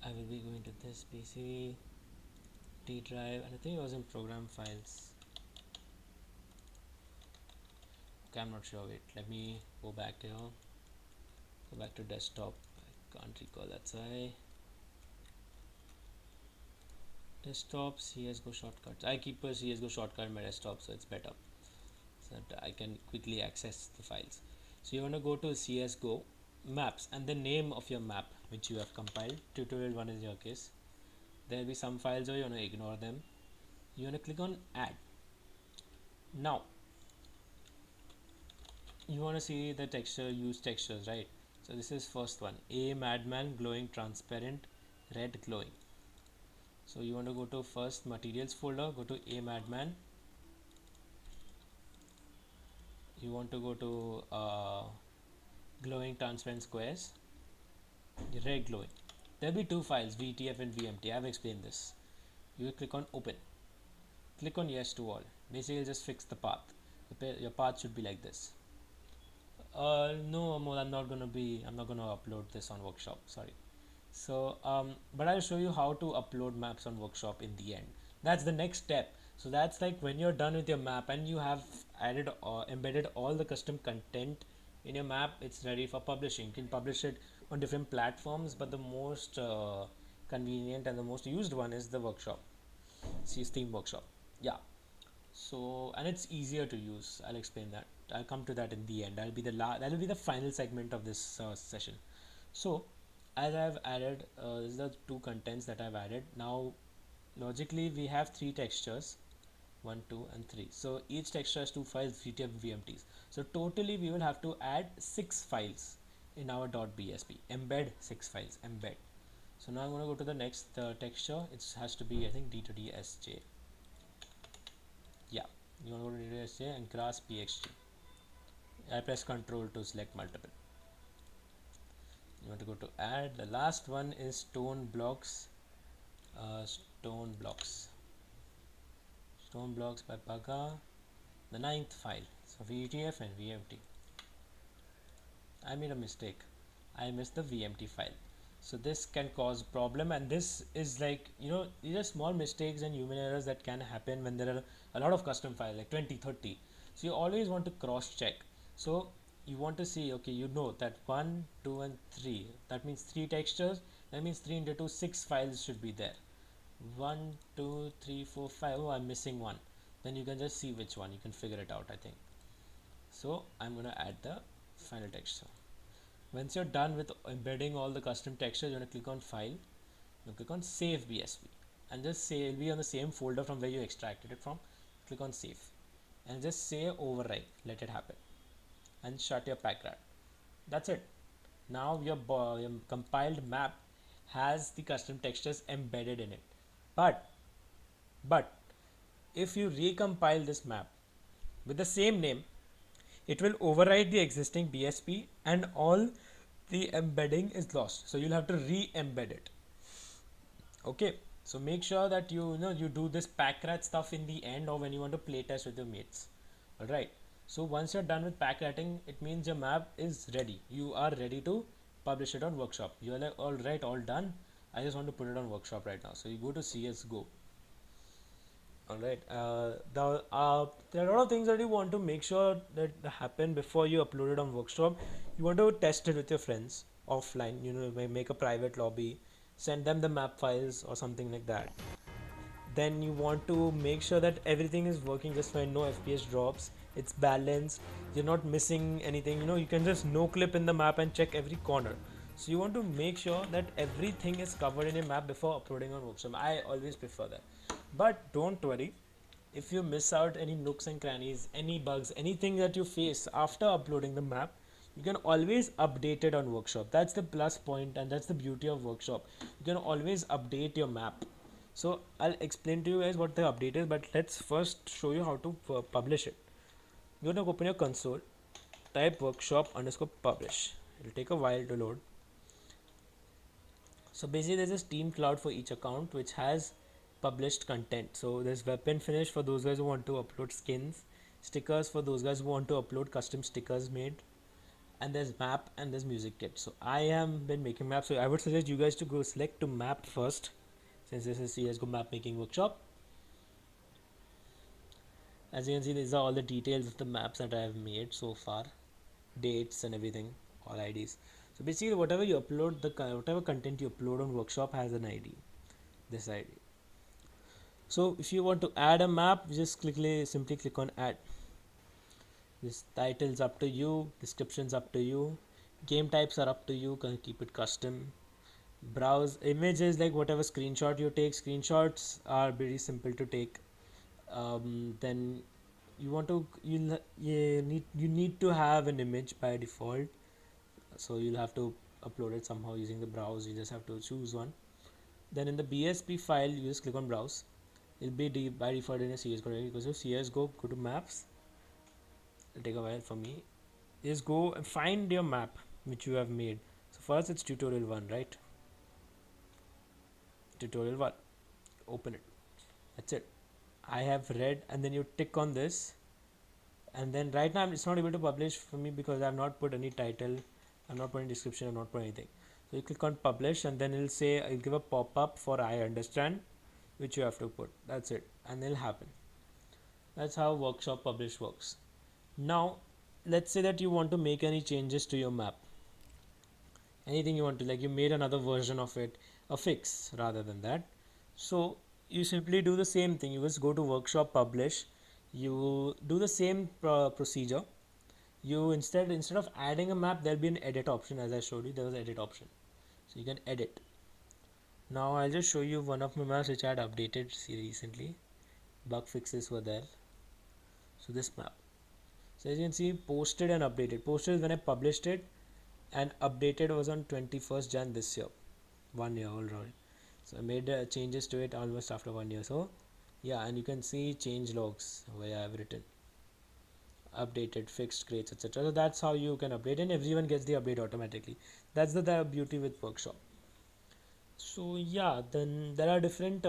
will be going to this PC D drive, and I think it was in program files. Okay, I'm not sure. Wait, let me go back here. Go back to desktop. I can't recall that. So desktop CSGO shortcuts. I keep a CSGO shortcut in my desktop, so it's better, so that I can quickly access the files. So you want to go to CSGO maps and the name of your map which you have compiled. Tutorial 1 is your case. There will be some files, or you want to ignore them. You want to click on add. Now you want to see the texture, use textures, right? So this is first one, a madman glowing transparent red glowing. So you want to go to first materials folder, go to a madman. You want to go to glowing transparent squares, red glowing. There'll be two files, VTF and VMT. I've explained this. You click on open, click on yes to all. Basically just fix the path. Your path should be like this. No, Amol, I'm not gonna upload this on workshop, sorry. So but I'll show you how to upload maps on workshop in the end. That's the next step. So that's like when you're done with your map and you have added embedded all the custom content in your map, it's ready for publishing. You can publish it on different platforms, but the most convenient and the most used one is the workshop. See, Steam workshop. Yeah. So, and it's easier to use. I'll explain that. I'll come to that in the end. That'll be the final segment of this session. So as I've added, these are the two contents that I've added. Now logically we have three textures, 1, 2 and 3. So each texture has two files, VTF VMTs. So totally we will have to add 6 files in our .bsp. Embed 6 files, embed. So now I'm going to go to the next texture. It has to be, I think, D2DSJ. Yeah, you want to go to D2DSJ and grass PXG. I press Ctrl to select multiple. You want to go to add. The last one is stone blocks. Stone blocks by Paga, the 9th file. So VTF and VMT. I made a mistake. I missed the VMT file. So this can cause problem, and this is like, these are small mistakes and human errors that can happen when there are a lot of custom files, like 20, 30. So you always want to cross check. So you want to see, okay, that 1, 2 and 3, that means 3 textures, that means 3 into 2, 6 files should be there. 1, 2, 3, 4, 5. Oh, I'm missing one. Then you can just see which one. You can figure it out, I think. So I'm going to add the final texture. Once you're done with embedding all the custom textures, you're going to click on file. You click on save BSP and just say it'll be on the same folder from where you extracted it from. Click on save and just say override. Let it happen and shut your packrat. That's it. Now your compiled map has the custom textures embedded in it. But if you recompile this map with the same name, it will override the existing BSP and all the embedding is lost. So you'll have to re-embed it. Okay, so make sure that you do this packrat stuff in the end or when you want to playtest with your mates. Alright, so once you're done with packratting, it means your map is ready. You are ready to publish it on workshop. You're like, alright, all done. I just want to put it on workshop right now. So you go to CSGO. Alright, there are a lot of things that you want to make sure that happen before you upload it on workshop. You want to test it with your friends offline, make a private lobby, send them the map files or something like that. Then you want to make sure that everything is working just fine, no FPS drops, it's balanced, you're not missing anything. You can just no clip in the map and check every corner. So you want to make sure that everything is covered in your map before uploading on workshop. I always prefer that. But don't worry, if you miss out any nooks and crannies, any bugs, anything that you face after uploading the map, you can always update it on workshop. That's the plus point and that's the beauty of workshop. You can always update your map. So I'll explain to you guys what the update is, but let's first show you how to publish it. You're going to open your console, type workshop_publish. It'll take a while to load. So basically there's a Steam cloud for each account which has published content. So there's weapon finish for those guys who want to upload skins, stickers for those guys who want to upload custom stickers made, and there's map and there's music kit. So I have been making maps, so I would suggest you guys to go select to map first, since this is CSGO map making workshop. As you can see, these are all the details of the maps that I have made so far, dates and everything, all IDs. So basically whatever you upload, whatever content you upload on workshop has an ID, this ID. So if you want to add a map, just simply click on add. This title's up to you, description's up to you, game types are up to you, can keep it custom. Browse images, like whatever screenshot you take. Screenshots are very simple to take. Then you want to you need to have an image by default, so you'll have to upload it somehow using the browse. You just have to choose one. Then in the BSP file, you just click on browse. It'll be by default in a CSGO. Right? Because of CSGO, go to maps. It'll take a while for me. Just go and find your map which you have made. So first it's tutorial 1, right? Tutorial 1. Open it. That's it. I have read, and then you tick on this, and then right now it's not able to publish for me because I have not put any title, I'm not putting description, I'm not putting anything. So you click on publish, and then it'll say, I'll give a pop-up for I understand, which you have to put. That's it, and it'll happen. That's how workshop publish works. Now let's say that you want to make any changes to your map, anything you want to, like you made another version of it, a fix rather than that. So you simply do the same thing. You just go to workshop publish, you do the same procedure. You instead of adding a map, there'll be an edit option. As I showed you, there was an edit option, so you can edit. Now I'll just show you one of my maps which I had updated recently. Bug fixes were there. So this map, so as you can see, posted and updated. Posted is when I published it, and updated was on 21st Jan this year, 1 year already. So I made changes to it almost after 1 year. So yeah, and you can see change logs where I have written updated, fixed, crates, etc. So that's how you can update, and everyone gets the update automatically. That's the beauty with workshop. So yeah, then there are different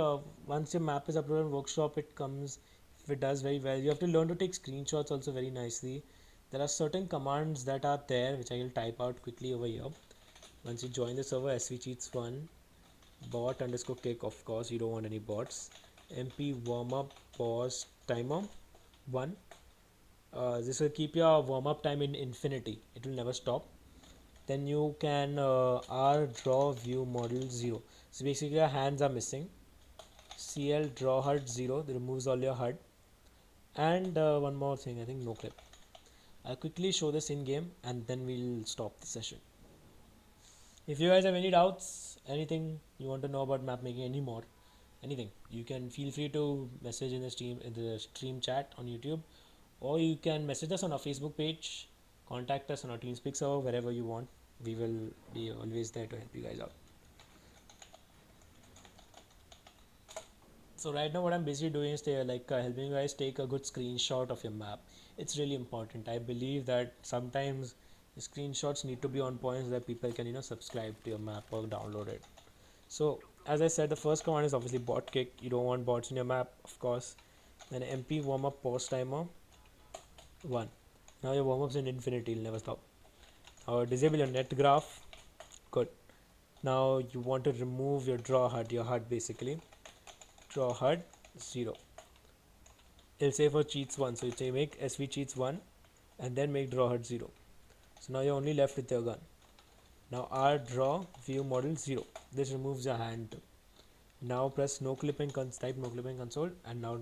once your map is uploaded on workshop, it comes, if it does very well, you have to learn to take screenshots also very nicely. There are certain commands that are there which I will type out quickly over here. Once you join the server, svcheats1 bot underscore kick, of course you don't want any bots, mp warmup pause timer 1. This will keep your warm-up time in infinity, it will never stop. Then you can r draw view model 0, so basically your hands are missing. cl draw HUD 0, that removes all your HUD. And one more thing, I think no clip. I'll quickly show this in game and then we'll stop the session. If you guys have any doubts, anything you want to know about map making, any more, anything, you can feel free to message in the stream chat on YouTube, or you can message us on our Facebook page, contact us on our Teamspeak server, wherever you want. We will be always there to help you guys out. So right now what I'm basically doing is helping you guys take a good screenshot of your map. It's really important. I believe that sometimes the screenshots need to be on point so that people can subscribe to your map or download it. So as I said, the first command is obviously bot kick. You don't want bots in your map, of course. Then mp warmup pause timer 1. Now your warm-up's in infinity, it'll never stop. Disable your net graph. Good. Now you want to remove your draw HUD, your HUD basically. Draw HUD 0. It'll say for cheats 1, so you say make sv cheats 1 and then make draw HUD 0. So now you're only left with your gun. Now r draw view model 0. This removes your hand too. Now press no clipping type no clipping console, and now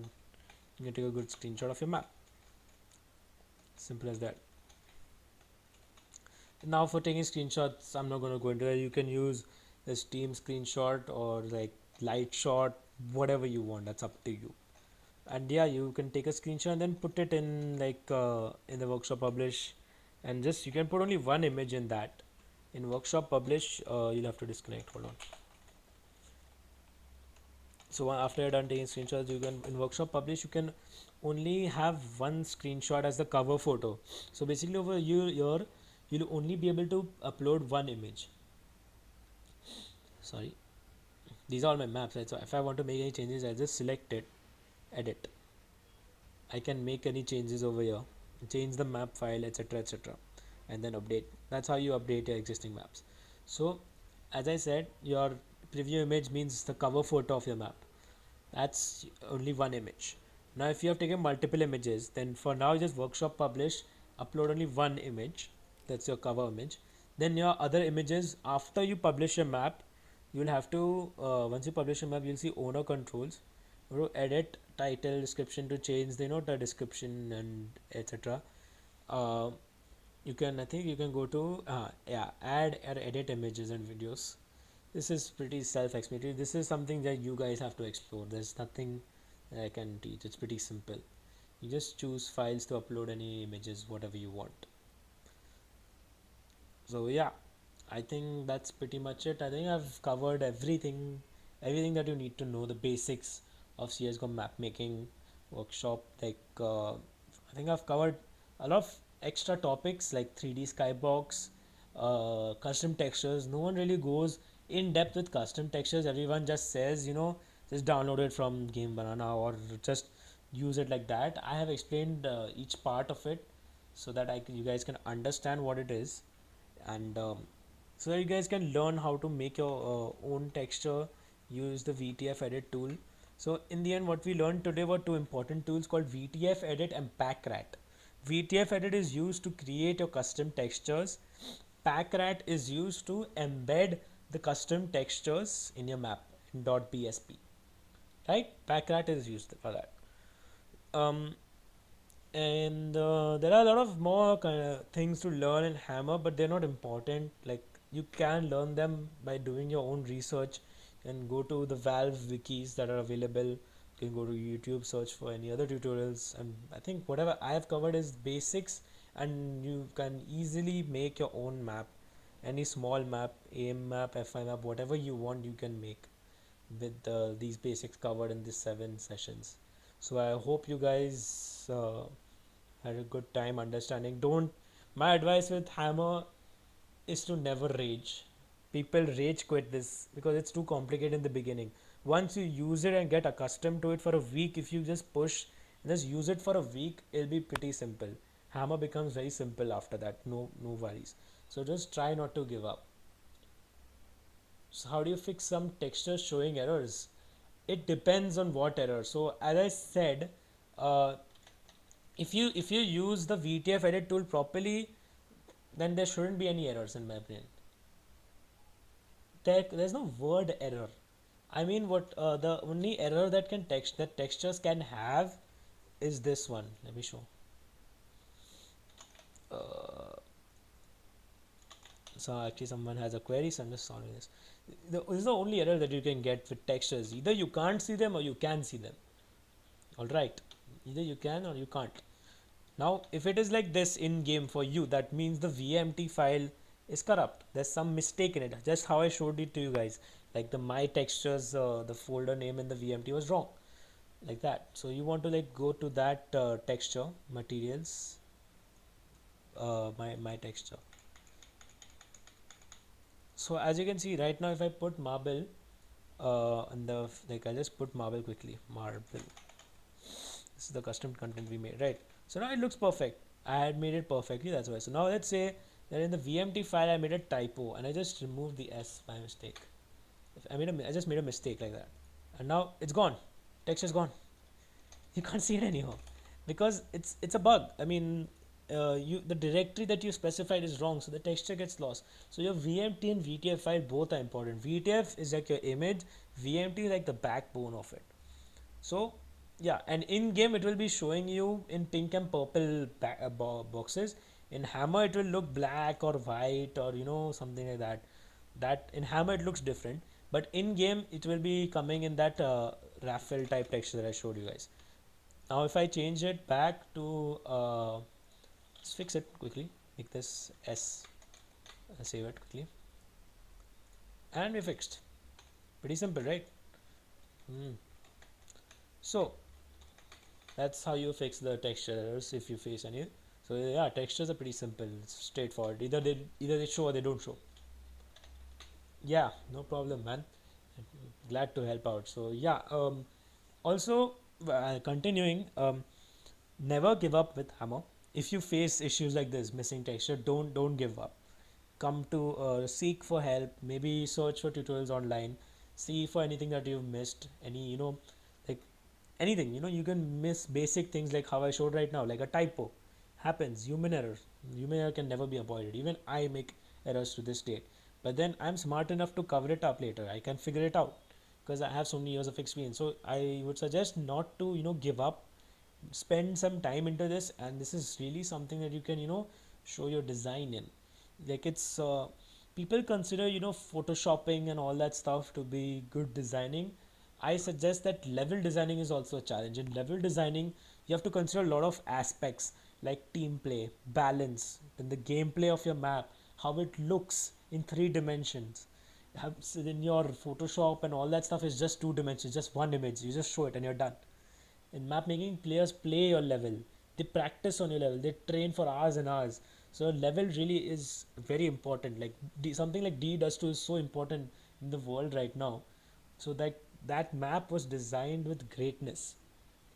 you can take a good screenshot of your map. Simple as that. Now for taking screenshots, I'm not going to go into it. You can use the Steam screenshot or like light shot, whatever you want, that's up to you. And yeah, you can take a screenshot and then put it in in the workshop publish, and just you can put only one image in that. In workshop publish, you'll have to disconnect. Hold on. So after you're done taking screenshots, you can in workshop publish you can only have one screenshot as the cover photo. So basically over here you'll only be able to upload one image. Sorry, these are all my maps, right? So if I want to make any changes, I just select it, edit. I can make any changes over here, change the map file, etc, etc, and then update. That's how you update your existing maps. So as I said, your preview image means the cover photo of your map. That's only one image. Now if you have taken multiple images, then for now just workshop publish, upload only one image, that's your cover image. Then your other images, after you publish a map, you will have to once you publish a map, you'll see owner controls, you edit title description to change the description and etc. You can, I think you can go to add or edit images and videos. This is pretty self-explanatory. This is something that you guys have to explore. There's I can teach. It's pretty simple. You just choose files to upload any images, whatever you want. So yeah, I think that's pretty much it. I think I've covered everything that you need to know, the basics of CSGO map making workshop. I think I've covered a lot of extra topics like 3D skybox, custom textures. No one really goes in depth with custom textures. Everyone just says, just download it from Game Banana or just use it like that. I have explained each part of it so that you guys can understand what it is, and so that you guys can learn how to make your own texture, use the VTF edit tool. So in the end, what we learned today were two important tools called VTF edit and packrat. VTF edit is used to create your custom textures. Packrat is used to embed the custom textures in your map in .bsp, right? Packrat is used for that. um, and there are a lot of more kind of things to learn in Hammer, but they're not important. Like, you can learn them by doing your own research and go to the Valve wikis that are available. You can go to YouTube, search for any other tutorials, and I think whatever I have covered is basics, and you can easily make your own map. Any small map, aim map, fi map, whatever you want, you can make with these basics covered in these 7 sessions. So I hope you guys had a good time understanding. Don't My advice with Hammer is to never rage. People rage quit this because it's too complicated in the beginning. Once you use it and get accustomed to it for a week, if you just push and just use it for a week, it'll be pretty simple. Hammer becomes very simple after that. No worries. So just try not to give up. So how do you fix some textures showing errors? It depends on what error. So as I said, uh, if you use the VTF edit tool properly, then there shouldn't be any errors in my brain. There's no word error. I mean, what the only error that textures can have is this one. Let me show. Uh, so actually, someone has a query, so I'm just solving this. This is the only error that you can get with textures. Either you can't see them or you can see them. All right. Either you can or you can't. Now, if it is like this in game for you, that means the VMT file is corrupt. There's some mistake in it. Just how I showed it to you guys. Like the my textures, the folder name in the VMT was wrong. Like that. So you want to like go to that texture, materials, my texture. So as you can see right now, if I put marble, and I just put marble quickly, marble. This is the custom content we made, right? So now it looks perfect. I had made it perfectly, that's why. So now let's say that in the VMT file I made a typo and I just removed the S by mistake. I just made a mistake like that, and now it's gone. Texture is gone. You can't see it anymore because it's a bug. I mean, the directory that you specified is wrong, so the texture gets lost. So your VMT and VTF file both are important. VTF is like your image. VMT is like the backbone of it. So yeah, and in game it will be showing you in pink and purple boxes. In Hammer it will look black or white or something like that. That in Hammer it looks different, but in game it will be coming in that raffle type texture that I showed you guys. Now if I change it back to let's fix it quickly, make this S, save it quickly, and we fixed. Pretty simple, right? So that's how you fix the texture errors if you face any. So yeah, textures are pretty simple. It's straightforward. Either they show or they don't show. Yeah, no problem, man. Glad to help out. So yeah, also continuing, never give up with Hammer. If you face issues like this, missing texture, don't give up. Come to seek for help. Maybe search for tutorials online. See for anything that you've missed. Any like anything. You can miss basic things like how I showed right now, like a typo happens. Human error can never be avoided. Even I make errors to this day, but then I'm smart enough to cover it up later. I can figure it out because I have so many years of experience. So I would suggest not to give up. Spend some time into this, and this is really something that you can show your design in. Like, it's people consider photoshopping and all that stuff to be good designing. I suggest that level designing is also a challenge. In level designing, you have to consider a lot of aspects like team play, balance, then the gameplay of your map, how it looks in 3 dimensions. So in your Photoshop and all that stuff is just 2 dimensions, just one image. You just show it and you're done. In map making, players play your level, they practice on your level, they train for hours and hours. So level really is very important. Like something like D-Dust2 is so important in the world right now. So that map was designed with greatness.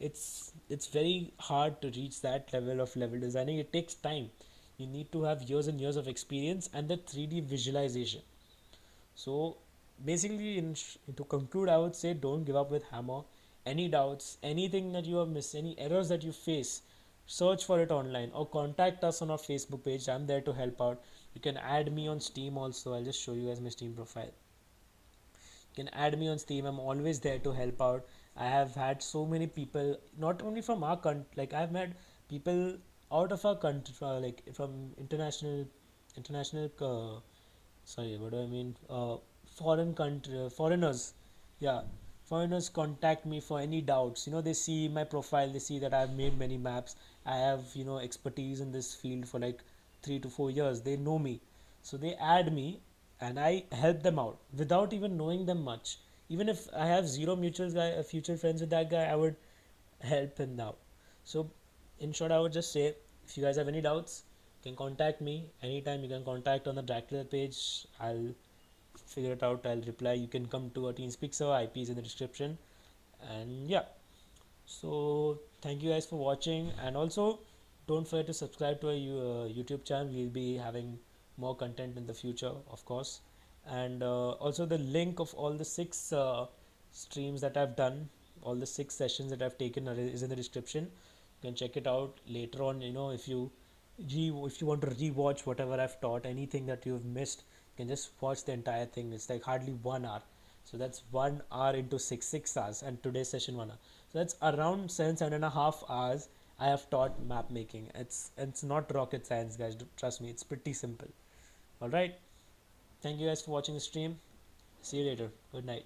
It's very hard to reach that level of level designing. It takes time. You need to have years and years of experience and the 3D visualization. So basically, to conclude, I would say don't give up with hammer. Any doubts, anything that you have missed, any errors that you face, search for it online or contact us on our Facebook page. I'm there to help out. You can add me on Steam also. I'll just show you guys my Steam profile. You can add me on Steam. I'm always there to help out. I have had so many people, not only from our country, like I've met people out of our country, like from international sorry, what do I mean, foreigners, yeah, foreigners contact me for any doubts. They see my profile, they see that I've made many maps, I have expertise in this field for like 3 to 4 years, they know me, so they add me and I help them out without even knowing them much. Even if I have zero future friends with that guy, I would help him out. So in short, I would just say, if you guys have any doubts, you can contact me anytime. You can contact on the Dracula page. I'll figure it out. I'll reply. You can come to our Teamspeak server. IP is in the description. And yeah, so thank you guys for watching, and also don't forget to subscribe to our YouTube channel. We'll be having more content in the future, of course. And also the link of all the 6 streams that I've done, all the 6 sessions that I've taken is in the description. You can check it out later on. If you want to rewatch whatever I've taught, anything that you've missed, you can just watch the entire thing. It's like hardly 1 hour. So that's 1 hour into 6 hours, and today's session 1 hour. So that's around 7.5 hours I have taught map making. It's not rocket science, guys. Trust me, it's pretty simple. All right. Thank you guys for watching the stream. See you later. Good night.